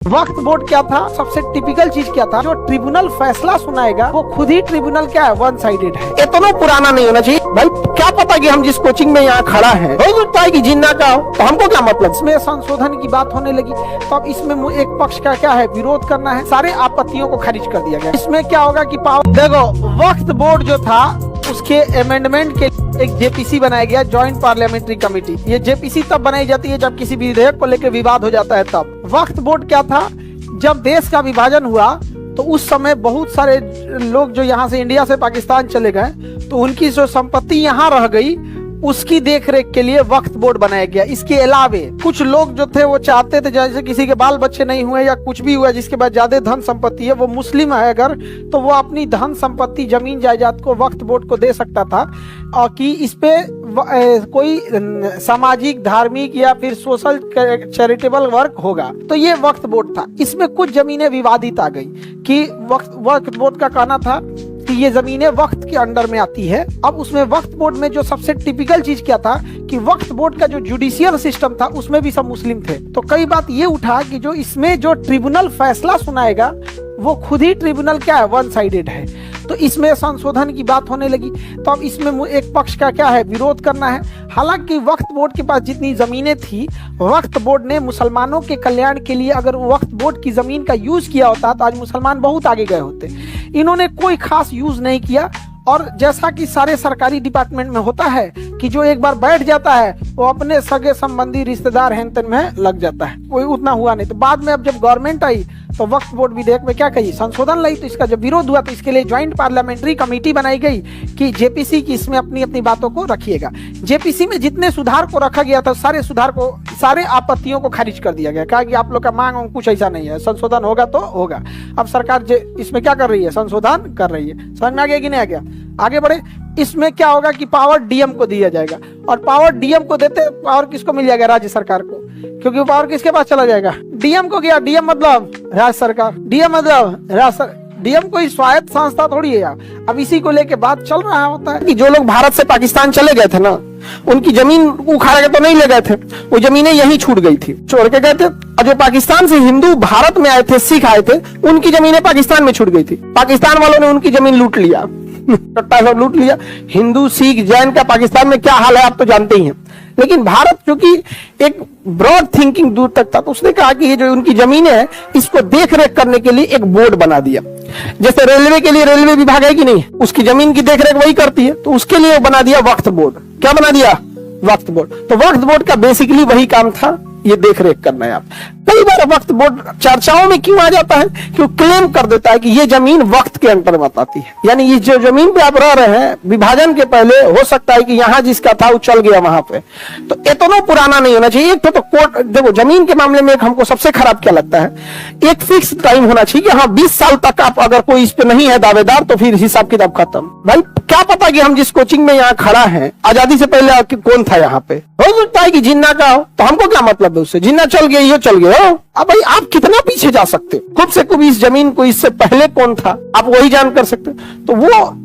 वक्फ board क्या था, सबसे टिपिकल चीज क्या था, जो ट्रिब्यूनल फैसला सुनाएगा वो खुद ही ट्रिब्यूनल क्या है, वन साइडेड है। इतना पुराना नहीं होना चाहिए भाई। क्या पता कि हम जिस कोचिंग में यहाँ खड़ा है हो सकता है कि जिन्ना का हो, तो हमको क्या मतलब। इसमें संशोधन की बात होने लगी तो अब इसमें एक पक्ष का क्या है, विरोध करना है, सारे आपत्तियों को खारिज कर दिया गया। इसमें क्या होगा कि देखो वक्फ बोर्ड जो था उसके अमेंडमेंट के एक जेपीसी बनाया गया, ज्वाइंट पार्लियामेंट्री कमेटी। ये जेपीसी तब बनाई जाती है जब किसी विधेयक को लेकर विवाद हो जाता है तब। वक्फ बोर्ड क्या था, जब देश का विभाजन हुआ तो उस समय बहुत सारे लोग जो यहाँ से इंडिया से पाकिस्तान चले गए तो उनकी जो संपत्ति यहाँ रह गई उसकी देखरेख के लिए वक्फ बोर्ड बनाया गया। इसके अलावे कुछ लोग जो थे वो चाहते थे जैसे किसी के बाल बच्चे नहीं हुए या कुछ भी हुआ जिसके बाद ज्यादा धन संपत्ति है, वो मुस्लिम है अगर, तो वो अपनी धन संपत्ति जमीन जायदाद को वक्फ बोर्ड को दे सकता था और कि इस पे कोई सामाजिक धार्मिक या फिर सोशल चैरिटेबल वर्क होगा। तो ये वक्फ बोर्ड था। इसमें कुछ जमीनें विवादित आ गई कि वक्फ बोर्ड का कहना था कि ये जमीनें वक्फ के अंडर में आती है। अब उसमें वक्फ बोर्ड में जो सबसे टिपिकल चीज क्या था कि वक्फ बोर्ड का जो जुडिशियल सिस्टम था उसमें भी सब मुस्लिम थे। तो कई बात ये उठा कि जो इसमें जो ट्रिब्यूनल फैसला सुनाएगा वो खुद ही ट्रिब्यूनल क्या है, वन साइडेड है। तो इसमें संशोधन की बात होने लगी तो अब इसमें एक पक्ष का क्या है, विरोध करना है। हालांकि वक्फ बोर्ड के पास जितनी जमीनें थी, वक्फ बोर्ड ने मुसलमानों के कल्याण के लिए अगर वक्फ बोर्ड की जमीन का यूज किया होता तो आज मुसलमान बहुत आगे गए होते। इन्होंने कोई खास यूज नहीं किया और जैसा कि सारे सरकारी डिपार्टमेंट में होता है कि जो एक बार बैठ जाता है वो अपने सगे संबंधी रिश्तेदार हेन में लग जाता है, कोई उतना हुआ नहीं। तो बाद में अब जब गवर्नमेंट आई तो वक्फ बोर्ड विधेयक में क्या कही, संशोधन लाई। तो इसका जब विरोध हुआ तो इसके लिए ज्वाइंट पार्लियामेंट्री कमेटी बनाई गई कि जेपीसी की इसमें अपनी अपनी बातों को रखिएगा। जेपीसी में जितने सुधार को रखा गया था सारे सुधार को, सारे आपत्तियों को खारिज कर दिया गया। कहा कि आप लोग का मांग कुछ ऐसा नहीं है, संशोधन होगा तो होगा। अब सरकार इसमें क्या कर रही है, संशोधन कर रही है। समझ में आ गया कि नहीं आ गया? आगे बढ़े। इसमें क्या होगा कि पावर डीएम को दिया जाएगा और पावर डीएम को देते पावर किसको मिल जाएगा, राज्य सरकार को, क्योंकि वो पावर किसके पास चला जाएगा, डीएम को। गया डीएम मतलब राज्य सरकार, डीएम मतलब डीएम कोई स्वायत्त संस्था थोड़ी है। अब इसी को लेके बात चल रहा होता है कि जो लोग भारत से पाकिस्तान चले गए थे ना, उनकी जमीन उखाड़ के तो नहीं ले गए थे, वो जमीनें यहीं छूट गई थी, छोड़ के गए थे। और जो पाकिस्तान से हिंदू भारत में आए थे, सिख आए थे, उनकी जमीनें पाकिस्तान में छूट गई थी। पाकिस्तान वालों ने उनकी जमीन लूट लिया, सब लूट लिया। हिंदू सिख जैन का पाकिस्तान में क्या हाल है आप तो जानते ही हैं। लेकिन भारत क्योंकि एक ब्रॉड थिंकिंग दूर तक था तो उसने कहा कि ये जो उनकी जमीनें हैं इसको देख रेख करने के लिए एक बोर्ड बना दिया। जैसे रेलवे के लिए रेलवे विभाग है कि नहीं, उसकी जमीन की देख रेख वही करती है, तो उसके लिए बना दिया वक्फ बोर्ड। क्या बना दिया, वक्फ बोर्ड। तो वक्फ बोर्ड का बेसिकली वही काम था, ये देख रेख करना है। आप कई बार वक्फ बोर्ड चर्चाओं में क्यों आ जाता है, क्यों क्लेम कर देता है कि ये जमीन वक्त के अंतर्गत आती है। यानी ये जो जमीन पे आप रह रहे हैं विभाजन के पहले हो सकता है कि यहाँ जिसका था वो चल गया वहां पे। तो इतना पुराना नहीं होना चाहिए। एक तो कोर्ट देखो, जमीन के मामले में हमको सबसे खराब क्या लगता है, एक फिक्स टाइम होना चाहिए कि हाँ 20 साल तक आप अगर कोई इस पे नहीं है दावेदार तो फिर हिसाब किताब खत्म। भाई क्या पता कि हम जिस कोचिंग में यहाँ खड़ा है आजादी से पहले कौन था यहाँ पे, हो सकता है कि जिन्ना का हो, तो हमको क्या मतलब है उससे। जिन्ना चल गया, ये चल गया। अब भाई आप कितना पीछे जा सकते हो, खुद से कभी इस जमीन को इससे पहले कौन था आप वही जान कर सकते। तो वो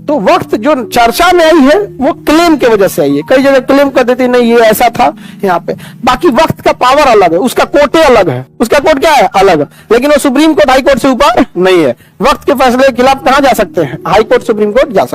तो वक्त जो चर्चा में आई है वो क्लेम की वजह से आई है। कई जगह क्लेम कर देते नहीं ये ऐसा था यहाँ पे। बाकी वक्त का पावर अलग है, उसका कोर्टे अलग है, उसका कोर्ट क्या है, अलग है। लेकिन वो सुप्रीम कोर्ट हाई कोर्ट से ऊपर नहीं है। वक्त के फैसले के खिलाफ कहाँ जा सकते हैं, हाई कोर्ट सुप्रीम कोर्ट जा सकते हैं।